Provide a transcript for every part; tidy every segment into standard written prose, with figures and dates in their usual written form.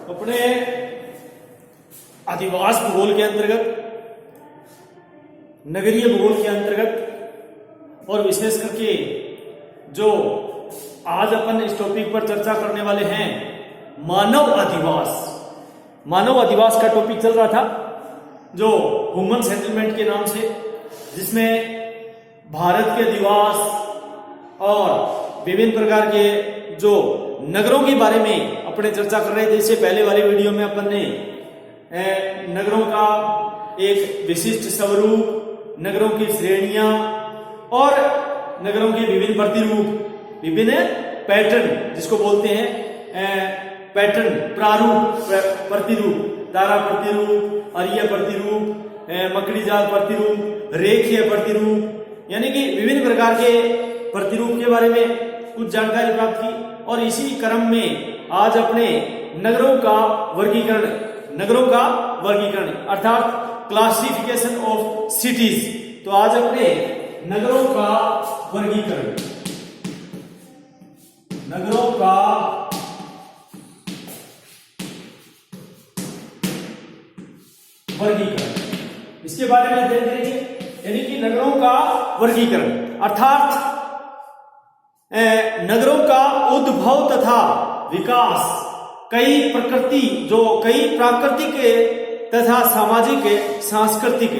अपने अधिवास भूगोल के अंतर्गत, नगरीय भूगोल के अंतर्गत और विशेष करके जो आज अपन इस टॉपिक पर चर्चा करने वाले हैं, मानव अधिवास। मानव अधिवास का टॉपिक चल रहा था जो ह्यूमन सेटलमेंट के नाम से, जिसमें भारत के अधिवास और विभिन्न प्रकार के जो नगरों के बारे में अपने चर्चा कर रहे थे। इससे पहले वाले वीडियो में अपन ने नगरों का एक विशिष्ट स्वरूप, नगरों की श्रेणियां और नगरों के विभिन्न प्रतिरूप, विभिन्न पैटर्न, जिसको बोलते हैं पैटर्न, प्रारूप, प्रतिरूप, तारा प्रतिरूप, अरिय प्रतिरूप, मकड़ी जाल प्रतिरूप, रेखीय प्रतिरूप, यानी कि विभिन्न प्रकार के प्रतिरूप के बारे में कुछ जानकारी प्राप्त की। और इसी क्रम में आज अपने नगरों का वर्गीकरण अर्थात क्लासिफिकेशन ऑफ सिटीज। तो आज अपने नगरों का वर्गीकरण, इसके बारे में अध्ययन करेंगे। यानी कि नगरों का वर्गीकरण अर्थात नगरों का उद्भव तथा विकास, कई प्राकृतिक तथा सामाजिक, सांस्कृतिक।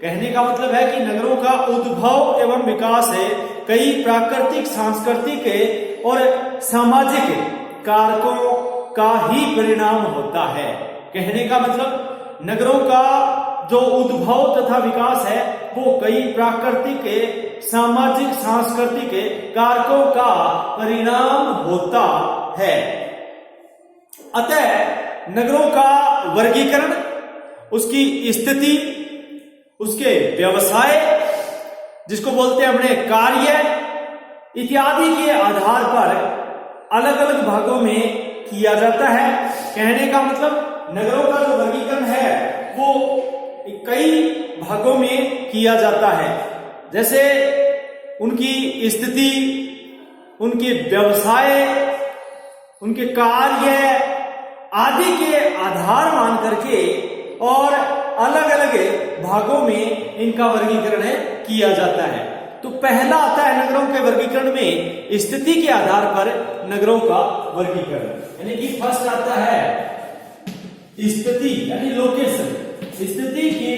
कहने का मतलब है कि नगरों का उद्भव एवं विकास है कई प्राकृतिक, सांस्कृतिक और सामाजिक कारकों का ही परिणाम होता है। कहने का मतलब नगरों का जो उद्भव तथा विकास है वो कई प्राकृतिक, सामाजिक, सांस्कृतिक कारकों का परिणाम होता है। अतः नगरों का वर्गीकरण उसकी स्थिति, उसके व्यवसाय, जिसको बोलते हैं अपने कार्य इत्यादि के आधार पर अलग अलग भागों में किया जाता है। कहने का मतलब नगरों का जो वर्गीकरण है वो कई भागों में किया जाता है, जैसे उनकी स्थिति, उनके व्यवसाय, उनके कार्य आदि के आधार मान करके और अलग अलग भागों में इनका वर्गीकरण किया जाता है। तो पहला आता है नगरों के वर्गीकरण में स्थिति के आधार पर नगरों का वर्गीकरण, यानी कि फर्स्ट आता है स्थिति यानी लोकेशन। स्थिति के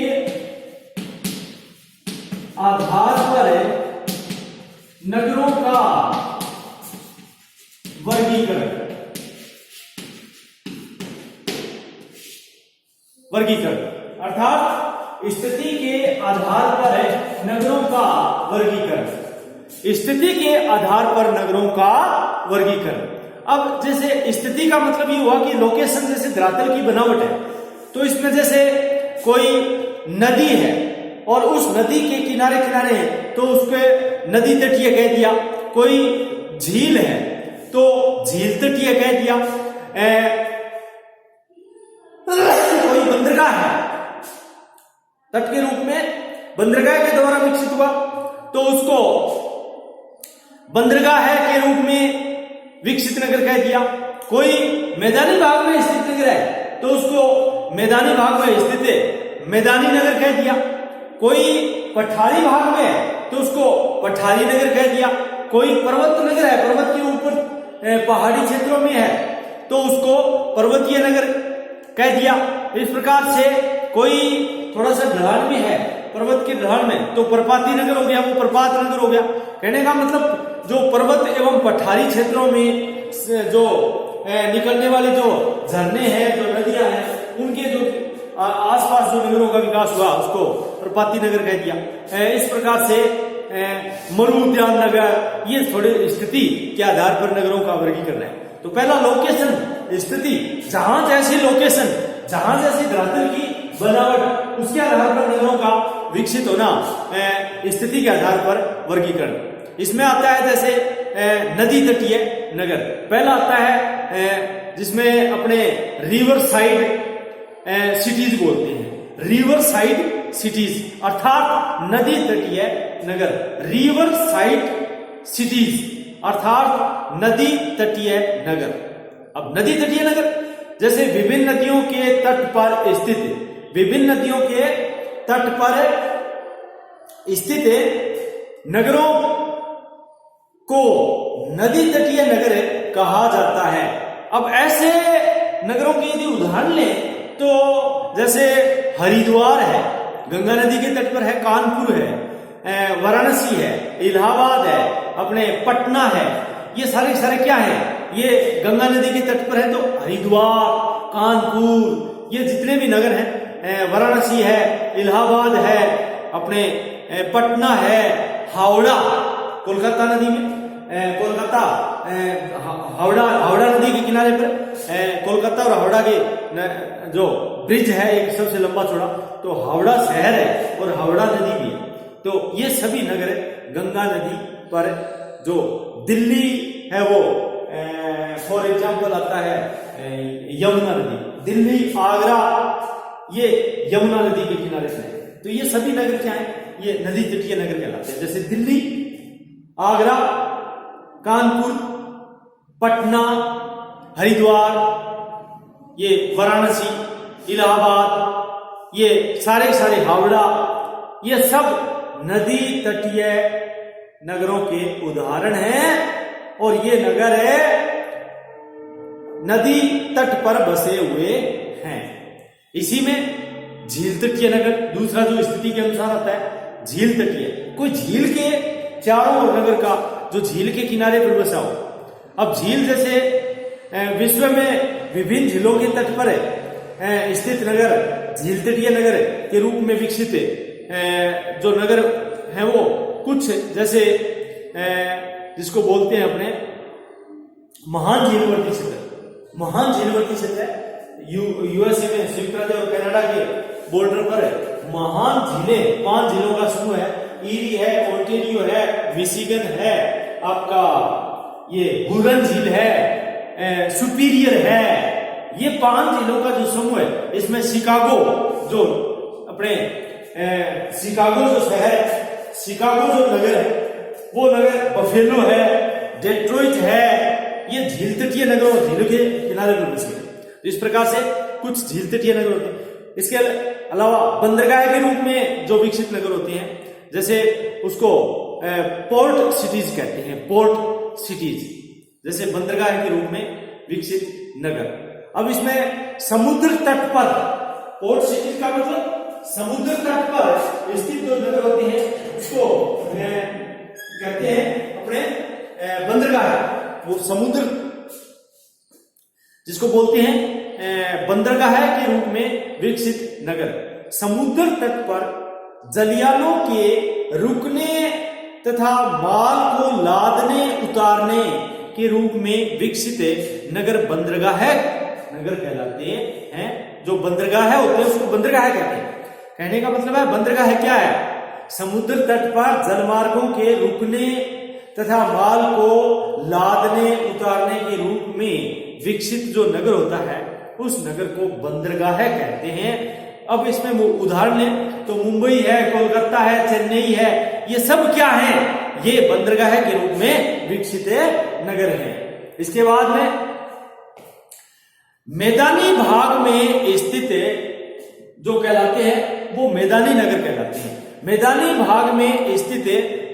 आधार पर नगरों का वर्गीकरण अर्थात स्थिति के आधार पर नगरों का वर्गीकरण। स्थिति के आधार पर नगरों का वर्गीकरण। अब जैसे स्थिति का मतलब ये हुआ कि लोकेशन, जैसे धरातल की बनावट है, तो इसमें जैसे कोई नदी है और उस नदी के किनारे किनारे है तो उसके नदी तटीय कह दिया। कोई झील है तो झील तटीय कह दिया। कोई बंदरगाह है, तट के रूप में बंदरगाह के द्वारा विकसित हुआ तो उसको बंदरगाह है के रूप में विकसित नगर कह दिया। कोई मैदानी भाग में स्थित नगर है तो उसको मैदानी भाग में स्थित मैदानी नगर कह दिया। कोई पठारी भाग में है तो उसको पठारी नगर कह दिया। कोई पर्वत नगर है, पर्वत के ऊपर पहाड़ी क्षेत्रों में है तो उसको पर्वतीय नगर कह दिया। इस प्रकार से कोई थोड़ा सा ढलान में है, पर्वत के ढलान में, तो पर्वतीय नगर हो गया, वो पर्वत नगर हो गया। कहने का मतलब जो पर्वत एवं पठारी क्षेत्रों में जो निकलने वाले जो झरने हैं, जो नदियां हैं, उनके जो आसपास जो नगरों का विकास हुआ उसको पर्वतीय नगर कह दिया। इस प्रकार से मरु उद्यान नगर, ये थोड़े स्थिति के आधार पर नगरों का वर्गीकरण है। तो पहला लोकेशन, स्थिति, जहां जैसी लोकेशन, जहां जैसी धरातल की बनावट, उसके आधार पर नगरों का विकसित होना, स्थिति के आधार पर वर्गीकरण। इसमें आता है जैसे नदी तटीय नगर। पहला आता है जिसमें अपने रिवर साइड सिटीज बोलते हैं। रिवर साइड सिटीज अर्थात नदी तटीय नगर। रिवर साइड सिटीज अर्थात नदी तटीय नगर। अब नदी तटीय नगर जैसे विभिन्न नदियों के तट पर स्थित, विभिन्न नदियों के तट पर स्थित नगरों को नदी तटीय नगर कहा जाता है। अब ऐसे नगरों की यदि उदाहरण लें तो जैसे हरिद्वार है, गंगा नदी के तट पर है, कानपुर है, वाराणसी है, इलाहाबाद है, अपने पटना है, ये सारे क्या है, ये गंगा नदी के तट पर है। तो हरिद्वार, कानपुर, ये जितने भी नगर हैं, वाराणसी है, इलाहाबाद है, अपने पटना है, हावड़ा कोलकाता नदी में, कोलकाता हावड़ा नदी के किनारे पर कोलकाता और हावड़ा के जो ब्रिज है एक सबसे लंबा चौड़ा, तो हावड़ा शहर है और हावड़ा नदी भी है। तो ये सभी नगर गंगा नदी पर, जो दिल्ली है वो फॉर एग्जाम्पल आता है यमुना नदी, दिल्ली, आगरा, ये यमुना नदी के किनारे से है। तो ये सभी नगर क्या है, ये नदी तटीय नगर कहलाते हैं। जैसे दिल्ली, आगरा, कानपुर, पटना, हरिद्वार, ये वाराणसी, इलाहाबाद, ये सारे हावड़ा, ये सब नदी तटीय नगरों के उदाहरण हैं और ये नगर है नदी तट पर बसे हुए हैं। इसी में झील तटीय नगर दूसरा जो स्थिति के अनुसार आता है, झील तटीय, कोई झील के चारों ओर नगर का जो झील के किनारे पर बसा हो। अब झील जैसे विश्व में विभिन्न झीलों के तट पर स्थित नगर झील तटीय नगर के रूप में विकसित जो नगर है वो कुछ जैसे जिसको बोलते हैं अपने महान झीलवर्ती क्षेत्र, महान झीलवर्ती क्षेत्र है यूएसए में, संयुक्त राज्य और कनाडा के बॉर्डर पर महान झीलें, 5 झीलों का समूह है, ईरी है, ओंटेरियो है, मिशिगन है, आपका ये हुरन झील है, सुपीरियर है, ये 5 झीलों का जो समूह है, इसमें शिकागो जो अपने शिकागो जो शहर है, शिकागो जो नगर है, वो नगर बफेलो है, डेट्रॉइट है, ये झील तटीय नगर और झीलों के किनारे पर बसे हैं। तो इस प्रकार से कुछ झील तटीय नगर होते हैं। इसके अलावा बंदरगाह के रूप में जो विकसित नगर होते हैं, जैसे उसको पोर्ट सिटीज कहते हैं, पोर्ट सिटीज, जैसे बंदरगाह के रूप में विकसित नगर। अब इसमें समुद्र तट पर, पोर्ट सिटीज का मतलब समुद्र तट पर स्थित जो नगर होते हैं उसको कहते हैं अपने बंदरगाह, वो समुद्र जिसको बोलते हैं बंदरगाह के रूप में विकसित नगर। समुद्र तट पर जलयानों के रुकने तथा माल को लादने उतारने के रूप में विकसित नगर बंदरगाह नगर कहलाते हैं। जो बंदरगाह होते हैं उसको बंदरगाह कहते हैं। कहने का मतलब है बंदरगाह क्या है, समुद्र तट पर जलमार्गों के रुकने तथा माल को लादने उतारने के रूप में विकसित जो नगर होता है उस नगर को बंदरगाह कहते हैं। अब इसमें वो उदाहरण लें तो मुंबई है, कोलकाता है, चेन्नई है, ये सब क्या है, ये बंदरगाह के रूप में विकसित नगर हैं। इसके बाद में मैदानी भाग में स्थित जो कहलाते हैं वो मैदानी नगर कहलाते हैं। मैदानी भाग में स्थित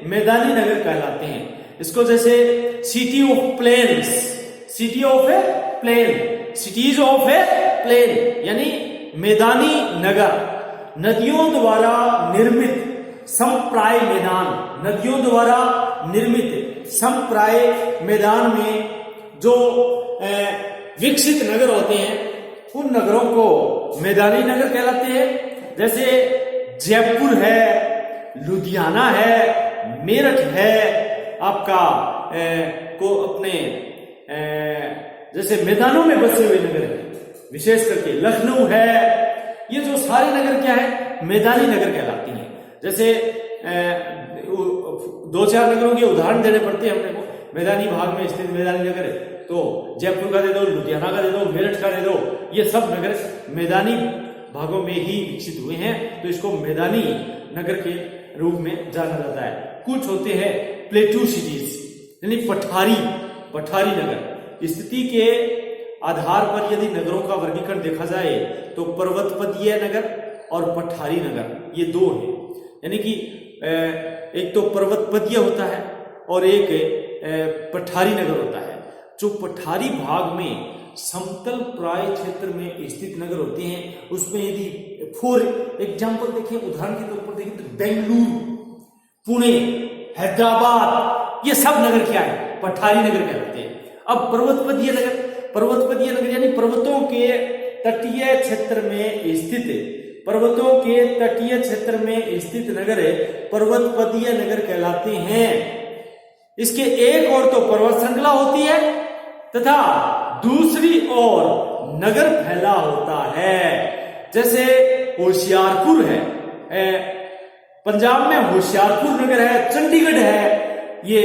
मैदानी नगर कहलाते हैं। इसको जैसे city of plains, city of a plain, cities of a plain, यानी मैदानी नगर, नदियों द्वारा निर्मित समप्राय मैदान, नदियों द्वारा निर्मित समप्राय मैदान में जो विकसित नगर होते हैं उन नगरों को मैदानी नगर कहलाते हैं। जैसे जयपुर है, लुधियाना है, मेरठ है, आपका को अपने जैसे मैदानों में बसे हुए नगर है, विशेष करके लखनऊ है, ये जो सारे नगर क्या है, मैदानी नगर कहलाती हैं। जैसे 2-4 नगरों के उदाहरण देने पड़ते हैं अपने को, मैदानी भाग में स्थित मैदानी नगर है तो जयपुर का दे दो, लुधियाना का दे दो, मेरठ का दे दो, ये सब नगर मैदानी भागों में ही विकसित हुए हैं, तो इसको मैदानी नगर के रूप में जाना जाता है। कुछ होते हैं प्लेटू सिटीज, यानी पठारी नगर, स्थिति के आधार पर यदि नगरों का वर्गीकरण देखा जाए तो पर्वतपदीय नगर और पठारी नगर ये दो हैं। यानी कि एक तो पर्वतपदीय होता है और एक पठारी नगर होता है। जो पठारी भाग में समतल प्राय क्षेत्र में स्थित नगर होते हैं उसमें यदि फॉर एग्जाम्पल देखें, उदाहरण के तौर पर देखें तो बेंगलुरु, पुणे, हैदराबाद, ये सब नगर क्या है? पठारी नगर कहलाते हैं। अब पर्वतपदीय नगर यानी पर्वतों के तटीय क्षेत्र में स्थित नगर पर्वतपदीय नगर कहलाते हैं। इसके एक ओर तो पर्वत श्रृंखला होती है तथा दूसरी ओर नगर फैला होता है। जैसे होशियारपुर है, पंजाब में होशियारपुर नगर है, चंडीगढ़ है, ये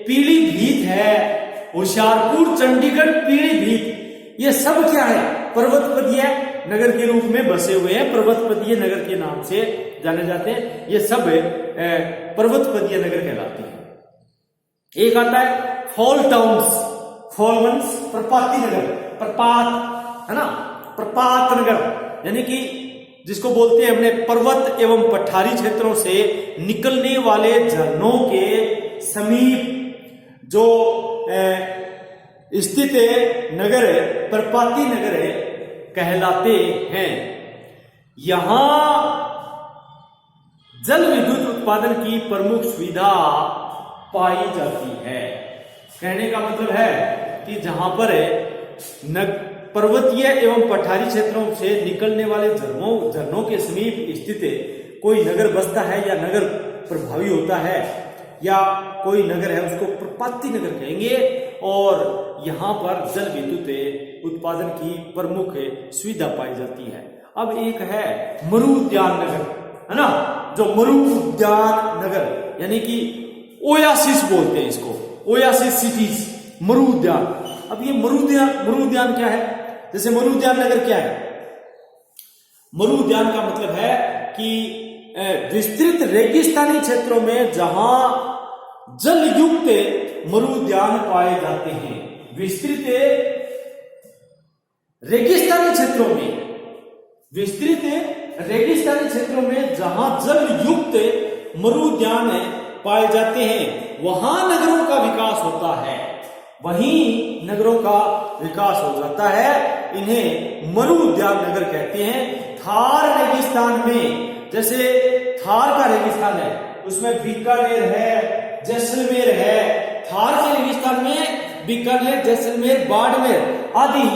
पीलीभीत है, होशियारपुर, चंडीगढ़, पीलीभीत, ये सब क्या है? पर्वतपदीय नगर के रूप में बसे हुए हैं, पर्वतपदीय नगर के नाम से जाने जाते हैं। ये सब पर्वतपदीय नगर कहलाते हैं। एक आता है फॉल टाउन्स, प्रपाती नगर, प्रपात है ना, प्रपात नगर, यानी कि जिसको बोलते हैं अपने पर्वत एवं पठारी क्षेत्रों से निकलने वाले झरनों के समीप जो स्थित नगर प्रपाती नगर कहलाते हैं। यहां जल विद्युत उत्पादन की प्रमुख सुविधा पाई जाती है। कहने का मतलब है कि जहां पर पर्वतीय एवं पठारी क्षेत्रों से निकलने वाले झरनों के समीप स्थित कोई नगर बसता है या नगर प्रभावी होता है या कोई नगर है उसको प्रपाती नगर कहेंगे, और यहां पर जल विद्युत उत्पादन की प्रमुख सुविधा पाई जाती है। अब एक है मरु उद्यान नगर, है ना, जो मरु उद्यान नगर यानी कि ओयासिस बोलते हैं इसको, ओयासिस सिटीज, मरु उद्यान। अब ये मरु उद्यान क्या है? जैसे मरु उद्यान नगर क्या है? मरु उद्यान का मतलब है कि विस्तृत रेगिस्तानी क्षेत्रों में जहां जल युक्त मरु उद्यान पाए जाते हैं। विस्तृत रेगिस्तानी क्षेत्रों में जहां जल युक्त मरु उद्यान पाए जाते हैं वहां नगरों का विकास होता है, हो जाता है। इन्हें मरु उद्यान नगर कहते हैं। थार रेगिस्तान में, जैसे थार का रेगिस्तान है उसमें बीकानेर है, जैसलमेर है, थार के रेगिस्तान में बीकानेर, जैसलमेर, बाड़मेर आदि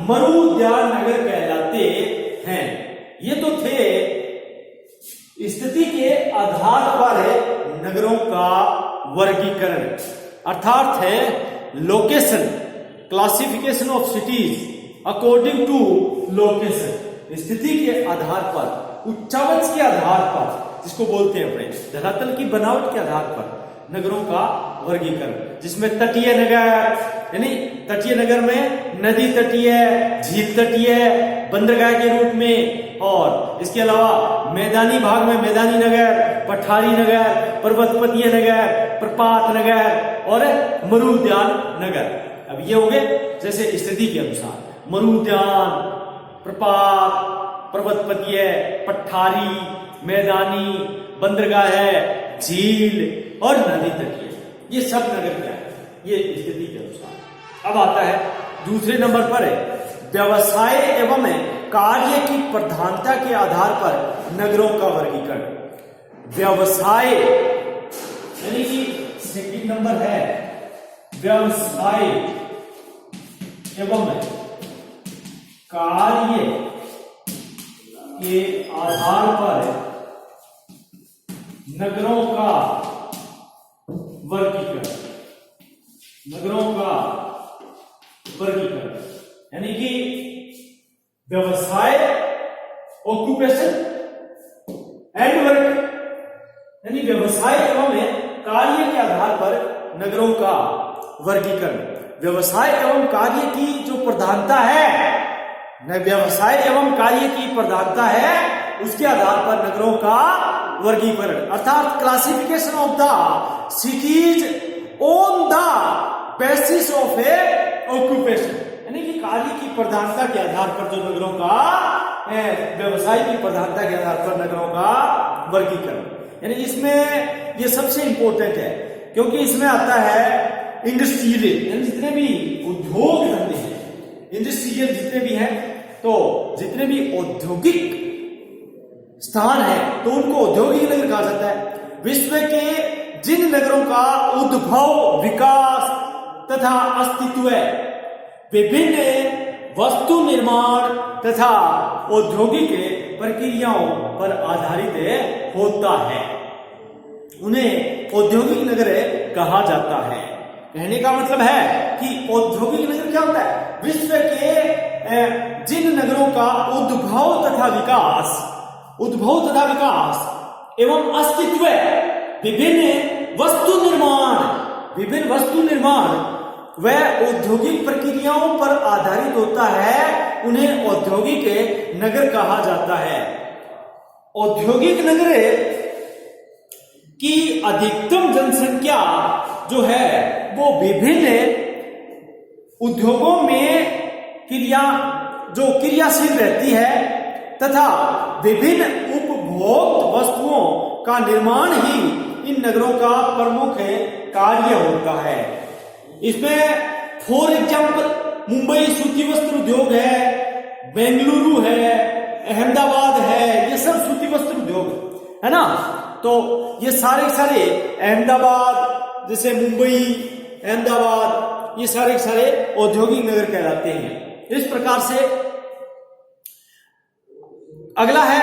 मरु उद्यान नगर कहलाते हैं। ये तो थे स्थिति के आधार पर नगरों का वर्गीकरण, अर्थात है location, classification of cities according to location. स्थिति के आधार पर, उच्चावच के आधार पर, जिसको बोलते हैं अपने धरातल की बनावट के आधार पर नगरों का वर्गीकरण, जिसमें तटीय नगर यानी तटीय नगर में नदी तटीय, झील तटीय, बंदरगाह के रूप में, और इसके अलावा मैदानी भाग में मैदानी नगर, पठारी नगर, पर्वतपदीय नगर, प्रपात नगर और मरु उद्यान नगर। अब ये हो गए जैसे स्थिति के अनुसार मरु उद्यान, प्रपात, पर्वतपदीय, पठारी, मैदानी, बंदरगाह है, झील और नदी तटीय, ये सब नगर क्या है? ये स्थिति के अनुसार। अब आता है दूसरे नंबर पर व्यवसाय एवं कार्य की प्रधानता के आधार पर नगरों का वर्गीकरण। व्यवसाय यानी कि सेकंड नंबर है व्यवसाय एवं कार्य के आधार पर नगरों का वर्गीकरण, यानी कि व्यवसाय, ऑक्यूपेशन एंड वर्क, यानी व्यवसाय एवं कार्य के आधार पर नगरों का वर्गीकरण। व्यवसाय एवं कार्य की जो प्रधानता है, व्यवसाय एवं कार्य की प्रधानता है, उसके आधार पर नगरों का वर्गीकरण, अर्थात classification of the CTs on the basis of A occupation, यानी कि कार्य की प्रधानता के आधार पर जो नगरों का व्यवसाय की प्रधानता के आधार पर नगरों का वर्गीकरण, यानी इसमें ये सबसे इंपॉर्टेंट है क्योंकि इसमें आता है इंडस्ट्रियल, यानी जितने भी उद्योग धंधे हैं, इंडस्ट्रियल जितने भी हैं, तो जितने भी औद्योगिक स्थान है तो उनको औद्योगिक नगर कहा जाता है। विश्व के जिन नगरों का उद्भव, विकास तथा अस्तित्व विभिन्न वस्तु निर्माण तथा औद्योगिक प्रक्रियाओं पर आधारित होता है, उन्हें औद्योगिक नगर कहा जाता है। कहने का मतलब है कि औद्योगिक नगर क्या होता है? विश्व के जिन नगरों का उद्भव तथा विकास एवं अस्तित्व विभिन्न वस्तु निर्माण व औद्योगिक प्रक्रियाओं पर आधारित होता है, उन्हें औद्योगिक नगर कहा जाता है। औद्योगिक नगर की अधिकतम जनसंख्या जो है वो विभिन्न उद्योगों में क्रियाशील रहती है तथा विभिन्न उपभोक्त वस्तुओं का निर्माण ही इन नगरों का प्रमुख कार्य होता है। इसमें फॉर एग्जाम्पल मुंबई सूती वस्त्र उद्योग है, बेंगलुरु है, अहमदाबाद है, ये सब सूती वस्त्र उद्योग है ना। तो ये सारे अहमदाबाद, जैसे मुंबई, अहमदाबाद, ये सारे औद्योगिक नगर कहलाते हैं। इस प्रकार से अगला है,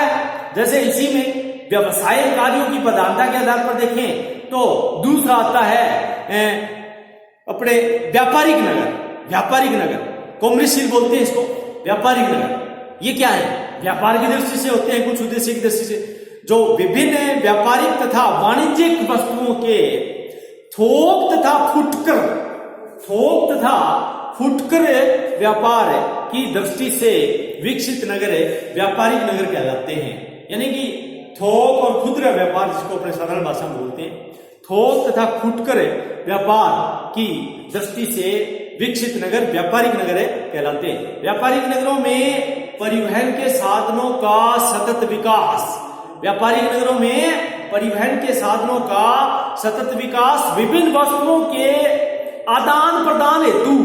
जैसे इसी में व्यवसायिक कार्यों की प्रधानता के आधार पर देखें तो दूसरा आता है अपने व्यापारिक नगर, कॉमर्शियल बोलते हैं इसको, व्यापारिक नगर। ये क्या है? व्यापार की दृष्टि से होते हैं, कुछ उद्देश्य की दृष्टि से, जो विभिन्न व्यापारिक तथा वाणिज्यिक वस्तुओं के थोक तथा फुटकर व्यापार की दृष्टि से विकसित नगर व्यापारिक नगर कहलाते हैं। यानी कि थोक और खुदरा व्यापार, जिसको अपने साधारण भाषा में बोलते हैं, थोक तथा फुटकर व्यापार की दृष्टि से विकसित नगर व्यापारिक नगर कहलाते हैं। व्यापारिक नगरों में परिवहन के साधनों का सतत विकास, व्यापारिक नगरों में परिवहन के साधनों का सतत विकास, विभिन्न वस्तुओं के आदान प्रदान हेतु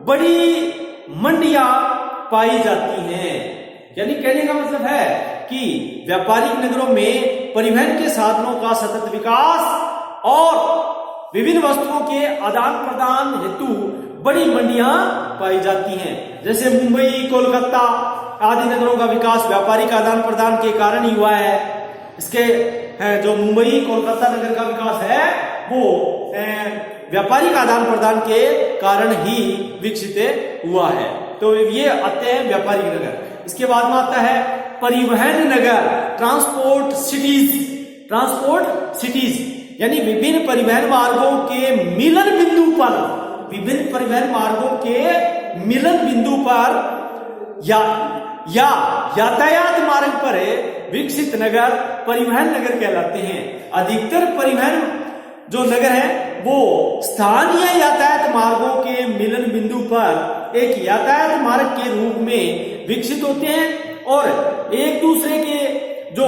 बड़ी मंडियां पाई जाती हैं। यानी कहने का मतलब है कि व्यापारिक नगरों में परिवहन के साधनों का सतत विकास और विभिन्न वस्तुओं के आदान प्रदान हेतु बड़ी मंडियां पाई जाती हैं। जैसे मुंबई, कोलकाता आदि नगरों का विकास व्यापारिक आदान प्रदान के कारण ही हुआ है। इसके जो मुंबई, कोलकाता नगर का विकास है वो व्यापारिक आदान प्रदान के कारण ही विकसित हुआ है। तो ये आते हैं व्यापारिक नगर। इसके बाद में आता है परिवहन नगर, ट्रांसपोर्ट सिटीज, यानी विभिन्न परिवहन मार्गों के मिलन बिंदु पर या यातायात मार्ग पर विकसित नगर परिवहन नगर कहलाते हैं। अधिकतर परिवहन जो नगर है वो स्थानीय यातायात मार्गों के मिलन बिंदु पर एक यातायात मार्ग के रूप में विकसित होते हैं और एक दूसरे के जो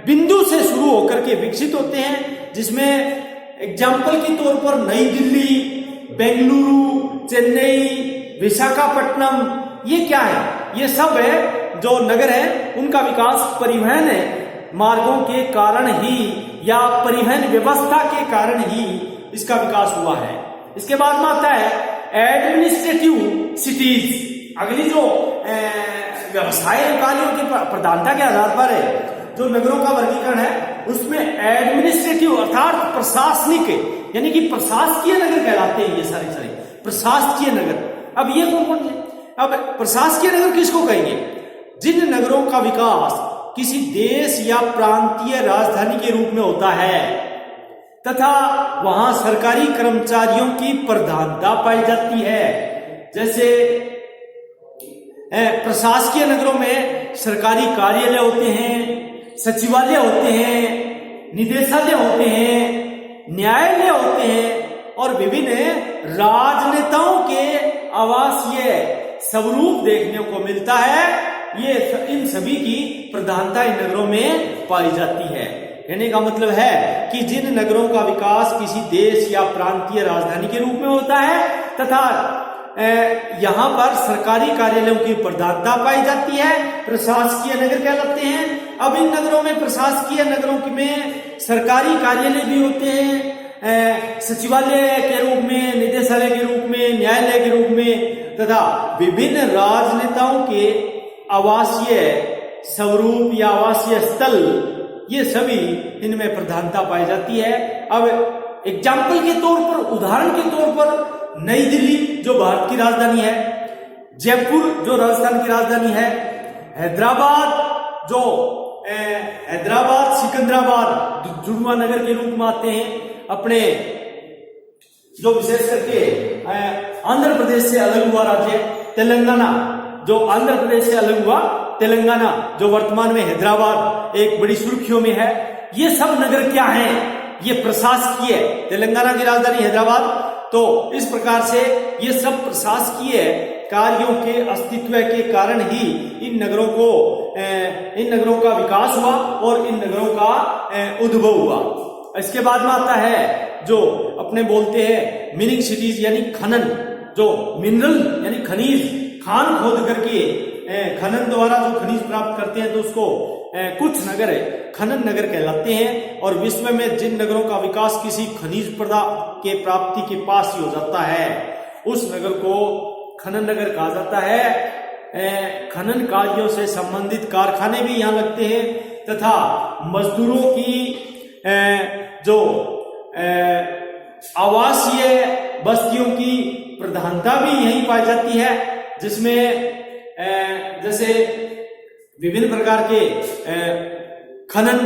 बिंदु से शुरू होकर के विकसित होते हैं, जिसमें एग्जाम्पल के तौर पर नई दिल्ली, बेंगलुरु, चेन्नई, विशाखापट्टनम, ये क्या है? ये सब जो नगर है उनका विकास परिवहन मार्गों के कारण ही या परिवहन व्यवस्था के कारण ही इसका विकास हुआ है। इसके बाद में आता है एडमिनिस्ट्रेटिव सिटीज। अगली जो व्यवसाय कार्यों की प्रधानता के आधार पर जो नगरों का वर्गीकरण है उसमें एडमिनिस्ट्रेटिव अर्थात प्रशासनिक, यानी कि प्रशासकीय नगर कहलाते हैं ये सारे प्रशासकीय नगर। अब ये कौन से? अब प्रशासकीय नगर किसको कहेंगे? जिन नगरों का विकास किसी देश या प्रांतीय राजधानी के रूप में होता है तथा वहां सरकारी कर्मचारियों की प्रधानता पाई जाती है। जैसे प्रशासकीय नगरों में सरकारी कार्यालय होते हैं, सचिवालय होते हैं, निदेशालय होते हैं, न्यायालय होते हैं और और विभिन्न राजनेताओं के आवासीय स्वरूप देखने को मिलता है। ये इन सभी की प्रधानता इन नगरों में पाई जाती है। कहने का मतलब है कि जिन नगरों का विकास किसी देश या प्रांतीय राजधानी के रूप में होता है तथा यहाँ पर सरकारी कार्यालयों की प्रधानता पाई जाती है, प्रशासकीय नगर कहलाते हैं। अब इन नगरों में प्रशासकीय नगरों में सरकारी कार्यालय भी होते हैं, सचिवालय के रूप में, निदेशालय के रूप में, न्यायालय के रूप में, तथा विभिन्न राजनेताओं के आवासीय स्वरूप या आवासीय स्थल, ये सभी इनमें प्रधानता पाई जाती है। अब एग्जाम्पल के तौर पर, उदाहरण के तौर पर, नई दिल्ली जो भारत की राजधानी है, जयपुर जो राजस्थान की राजधानी है, हैदराबाद जो हैदराबाद सिकंदराबाद जुड़वा नगर के रूप में आते हैं अपने, जो विशेष करके आंध्र प्रदेश से अलग हुआ राज्य तेलंगाना, जो आंध्र प्रदेश से अलग हुआ तेलंगाना, जो वर्तमान में हैदराबाद एक बड़ी सुर्खियों में है। ये सब नगर क्या हैं? ये प्रशासकीय, तेलंगाना की राजधानी हैदराबाद, तो इस प्रकार से ये सब प्रशासकीय कार्यों के अस्तित्व के कारण ही इन नगरों का विकास हुआ और इन नगरों का उद्भव हुआ। इसके बाद में आता है जो अपने बोलते हैं मीनिंग सिटीज, यानी खनन, जो मिनरल यानी खनिज, खान खोद करके खनन द्वारा जो खनिज प्राप्त करते हैं, तो उसको कुछ नगर खनन नगर कहलाते हैं। और विश्व में जिन नगरों का विकास किसी खनिज पदार्थ के प्राप्ति के पास ही हो जाता है, उस नगर को खनन नगर कहा जाता है। खनन कार्यों से संबंधित कारखाने भी यहाँ लगते हैं तथा मजदूरों की जो आवासीय बस्तियों की प्रधानता भी यहीं पाई जाती है, जिसमें जैसे विभिन्न प्रकार के खनन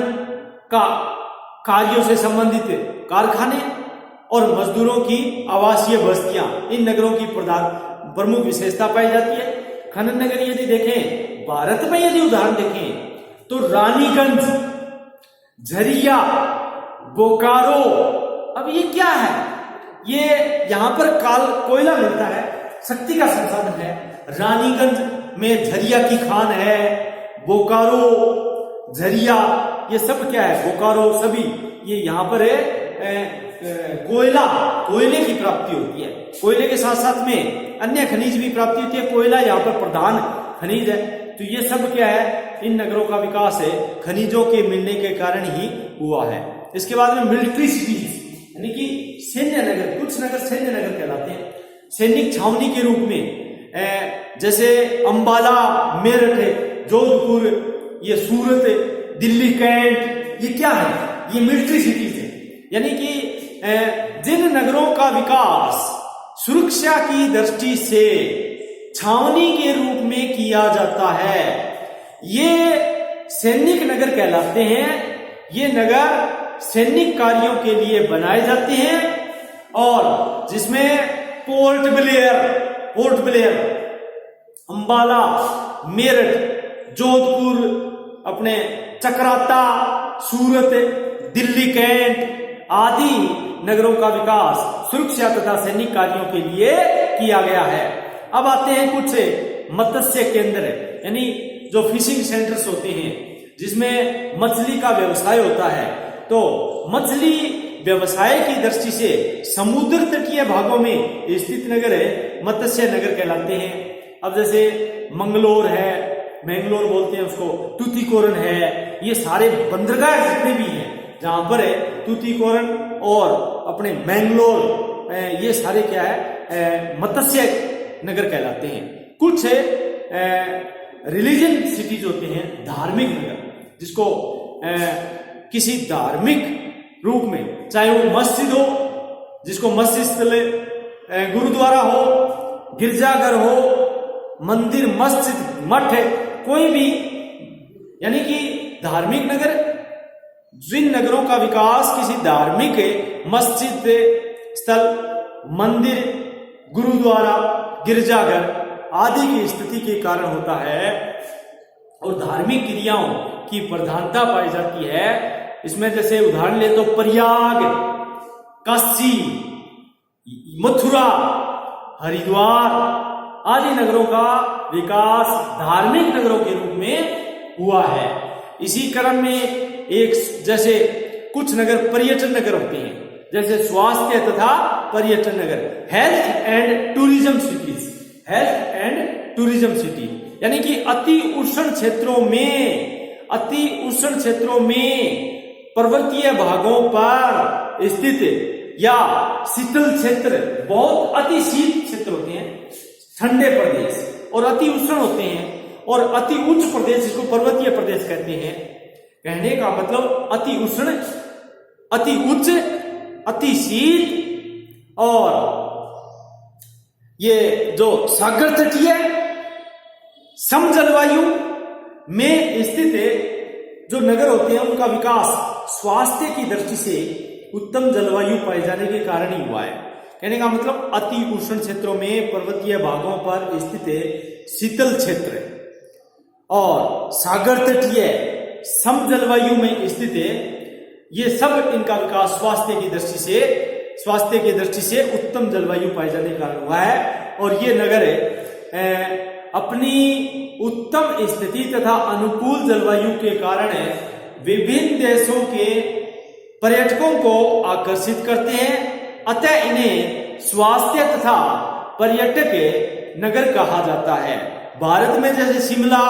का कार्यों से संबंधित कारखाने और मजदूरों की आवासीय बस्तियां, इन नगरों की प्रमुख विशेषता पाई जाती है। खनन नगर यदि देखें, भारत में यदि उदाहरण देखें तो रानीगंज, झरिया, बोकारो, अब ये क्या है? ये यहां पर कोयला मिलता है, शक्ति का संसाधन है। रानीगंज में झरिया की खान है, बोकारो, झरिया, ये सब क्या है? बोकारो सभी ये यहाँ पर कोयले की प्राप्ति होती है। कोयले के साथ साथ में अन्य खनिज भी प्राप्ति होती है। कोयला यहाँ पर प्रधान खनिज है। तो ये सब क्या है? इन नगरों का विकास है खनिजों के मिलने के कारण ही हुआ है। इसके बाद में मिलिट्री सिटीज, यानी कि सैन्य नगर, कुछ नगर सैन्य नगर कहलाते हैं, सैनिक छावनी के रूप में, जैसे अंबाला, मेरठ, जोधपुर, ये सूरत, दिल्ली कैंट, ये क्या है? ये मिलिट्री सिटीज है। यानी कि जिन नगरों का विकास सुरक्षा की दृष्टि से छावनी के रूप में किया जाता है, ये सैनिक नगर कहलाते हैं। ये नगर सैनिक कार्यों के लिए बनाए जाते हैं और जिसमें पोर्ट ब्लेयर, अंबाला, मेरठ, जोधपुर, अपने चक्राता, सूरत, दिल्ली कैंट आदि नगरों का विकास सुरक्षा तथा सैनिक कार्यों के लिए किया गया है। अब आते हैं कुछ मत्स्य केंद्र, यानी जो फिशिंग सेंटर्स होते हैं, जिसमें मछली का व्यवसाय होता है। तो मछली व्यवसाय की दृष्टि से समुद्र तटीय भागों में स्थित नगर मत्स्य नगर कहलाते हैं। अब जैसे मंगलोर है, मैंगलोर बोलते हैं उसको, तूतीकोरन है, ये सारे बंदरगाह जितने भी हैं जहां पर तूतीकोरन और अपने मैंगलोर, ये सारे क्या है? मत्स्य नगर कहलाते हैं। कुछ रिलीजन सिटीज होते हैं, धार्मिक नगर, जिसको किसी धार्मिक रूप में, चाहे वो मस्जिद हो, जिसको मस्जिद स्थल, गुरुद्वारा हो, गिरजाघर हो, मंदिर, मस्जिद, मठ, कोई भी, यानी कि धार्मिक नगर, जिन नगरों का विकास किसी धार्मिक मस्जिद स्थल, मंदिर, गुरुद्वारा, गिरजाघर आदि की स्थिति के कारण होता है और धार्मिक क्रियाओं की प्रधानता पाई जाती है। इसमें जैसे उदाहरण ले तो प्रयाग, काशी, मथुरा, हरिद्वार आदि नगरों का विकास धार्मिक नगरों के रूप में हुआ है। इसी क्रम में एक जैसे कुछ नगर पर्यटन नगर होते हैं, जैसे स्वास्थ्य तथा पर्यटन नगर, health and tourism cities, health and tourism city, यानी कि अति उष्ण क्षेत्रों में पर्वतीय भागों पर स्थित या शीतल क्षेत्र, बहुत अति शीत क्षेत्र होते हैं, ठंडे प्रदेश, और अति उष्ण होते हैं, और अति उच्च प्रदेश जिसको पर्वतीय प्रदेश कहते हैं। कहने का मतलब अति उष्ण, अति उच्च, अति शीत, और ये जो सागर तटीय सम जलवायु में स्थित जो नगर होते हैं उनका विकास स्वास्थ्य की दृष्टि से उत्तम जलवायु पाए जाने के कारण ही हुआ है। कहने का मतलब अति उष्ण क्षेत्रों में पर्वतीय भागों पर स्थित शीतल क्षेत्र और सागर तटीय सम जलवायु में स्थित ये सब इनका विकास स्वास्थ्य की दृष्टि से उत्तम जलवायु पाए जाने के कारण हुआ है। और ये नगर अपनी उत्तम स्थिति तथा अनुकूल जलवायु के कारण विभिन्न देशों के पर्यटकों को आकर्षित करते हैं, अतः इन्हें स्वास्थ्य तथा पर्यटक नगर कहा जाता है। भारत में जैसे शिमला,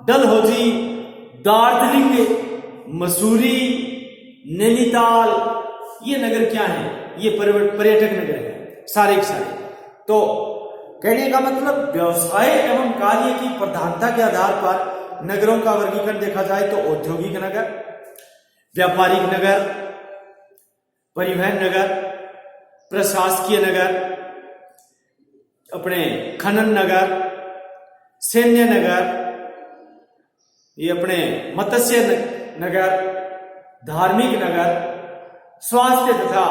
डलहौजी, दार्जिलिंग, मसूरी, नैनीताल, ये नगर क्या है? ये पर्यटक नगर है सारे के सारे। तो कहने का मतलब व्यवसाय एवं कार्य की प्रधानता के आधार पर नगरों का वर्गीकरण देखा जाए तो औद्योगिक नगर, व्यापारिक नगर, परिवहन नगर, प्रशासकीय नगर, अपने खनन नगर, सैन्य नगर, ये अपने मत्स्य नगर, धार्मिक नगर, स्वास्थ्य तथा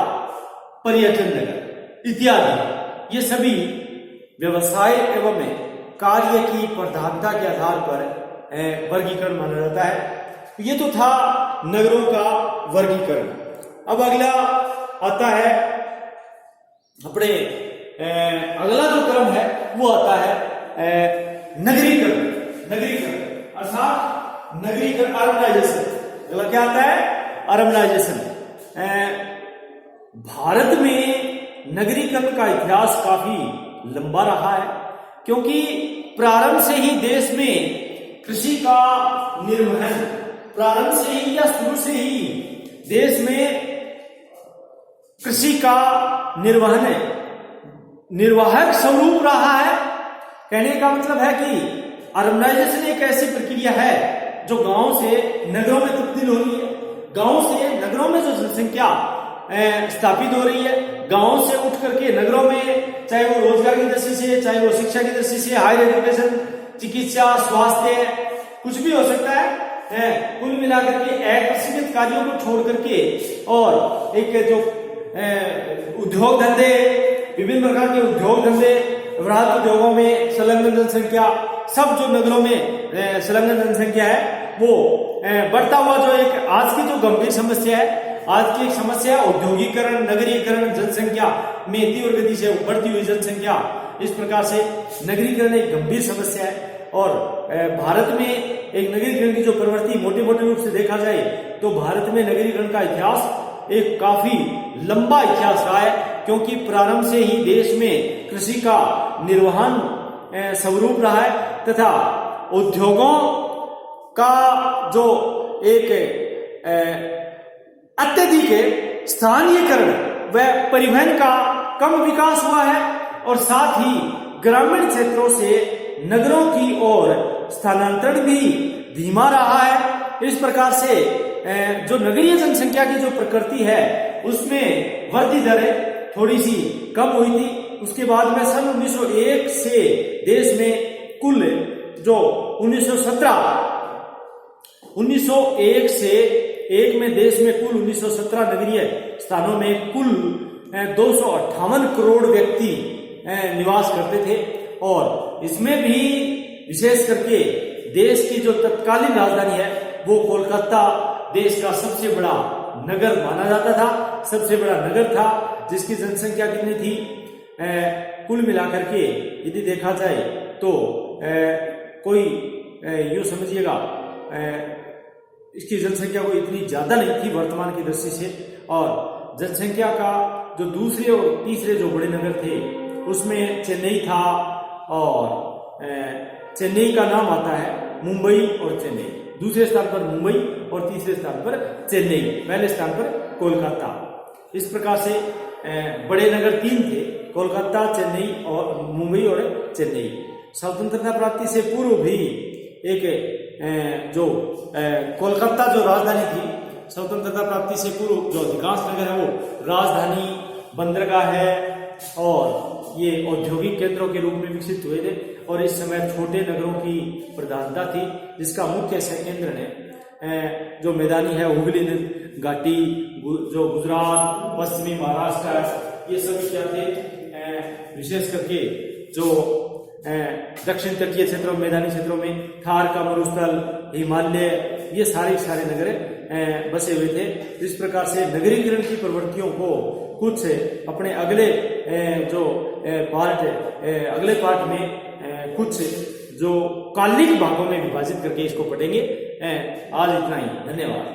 पर्यटन नगर इत्यादि, ये सभी व्यवसाय एवं कार्य की प्रधानता के आधार पर वर्गीकरण माना जाता है। ये तो था नगरों का वर्गीकरण। अब अगला आता है अपने अगला जो क्रम है वो आता है नगरीकरण। अर्थात नगरीकरण, अर्बनाइजेशन। अगला क्या आता है? अर्बनाइजेशन। भारत में नगरीकरण का इतिहास काफी लंबा रहा है, क्योंकि प्रारंभ से ही देश में कृषि का निर्वहन, प्रारंभ से ही या शुरू से ही देश में कृषि का निर्वाहक स्वरूप रहा है। कहने का मतलब है कि अर्बनाइजेशन एक ऐसी प्रक्रिया है जो गांव से नगरों में तब्दील हो रही है, गांव से नगरों में जो जनसंख्या स्थापित हो रही है, गांव से उठ करके नगरों में, चाहे वो रोजगार की दृष्टि से, चाहे वो शिक्षा की दृष्टि से, हायर एजुकेशन, चिकित्सा, स्वास्थ्य, कुछ भी हो सकता है, कुल मिलाकर के अप्रचलित कार्यों को छोड़ करके और एक जो उद्योग धंधे, विभिन्न प्रकार के उद्योग धंधे, वृहद उद्योगों में संलग्न जनसंख्या, सब जो नगरों में संलग्न जनसंख्या है वो बढ़ता हुआ जो एक आज की जो गंभीर समस्या है, आज की एक समस्या औद्योगिकरण, नगरीकरण, जनसंख्या में तीव्र गति से बढ़ती हुई जनसंख्या, इस प्रकार से नगरीकरण एक गंभीर समस्या है। और भारत में एक नगरीकरण की जो प्रवृत्ति मोटे रूप से देखा जाए तो भारत में नगरीकरण का इतिहास एक काफी लंबा इतिहास रहा है, क्योंकि प्रारंभ से ही देश में कृषि का निर्वहन स्वरूप रहा है तथा उद्योगों का जो एक अत्यधिक स्थानीयकरण व परिवहन का कम विकास हुआ है, और साथ ही ग्रामीण क्षेत्रों से नगरों की ओर स्थानांतरण भी धीमा रहा है। इस प्रकार से जो नगरीय जनसंख्या की जो प्रकृति है उसमें वृद्धि दर थोड़ी सी कम हुई थी। उसके बाद में सन 1901 से देश में कुल जो 1901 से एक में देश में कुल 1917 नगरीय स्थानों में कुल 258 करोड़ व्यक्ति निवास करते थे, और इसमें भी विशेष करके देश की जो तत्कालीन राजधानी है वो कोलकाता देश का सबसे बड़ा नगर माना जाता था। सबसे बड़ा नगर था, जिसकी जनसंख्या कितनी थी, कुल मिलाकर के यदि देखा जाए तो कोई यूं समझिएगा इसकी जनसंख्या कोई इतनी ज्यादा नहीं थी वर्तमान की दृष्टि से। और जनसंख्या का जो दूसरे और तीसरे जो बड़े नगर थे उसमें चेन्नई था, और चेन्नई का नाम आता है मुंबई और चेन्नई, दूसरे स्थान पर मुंबई और तीसरे स्थान पर चेन्नई, पहले स्थान पर कोलकाता। इस प्रकार से बड़े नगर 3 थे, कोलकाता, चेन्नई और मुंबई और चेन्नई। स्वतंत्रता प्राप्ति से पूर्व भी एक जो कोलकाता जो राजधानी थी, स्वतंत्रता प्राप्ति से पूर्व जो अधिकांश नगर है वो राजधानी, बंदरगाह है और ये औद्योगिक केंद्रों के रूप में विकसित हुए थे। और इस समय छोटे नगरों की प्रधानता थी, जिसका मुख्य केंद्र है जो मैदानी है हुगली घाटी, जो गुजरात, पश्चिमी महाराष्ट्र, ये सभी क्या थे, विशेष करके जो दक्षिण तटीय क्षेत्रों, मैदानी क्षेत्रों में थार का मरुस्थल, हिमालय, ये सारे नगर बसे हुए थे। इस प्रकार से नगरीकरण की प्रवृत्तियों को कुछ अपने अगले पार्ट में कुछ जो कालिक भागों में विभाजित करके इसको पढ़ेंगे। आज इतना ही, धन्यवाद।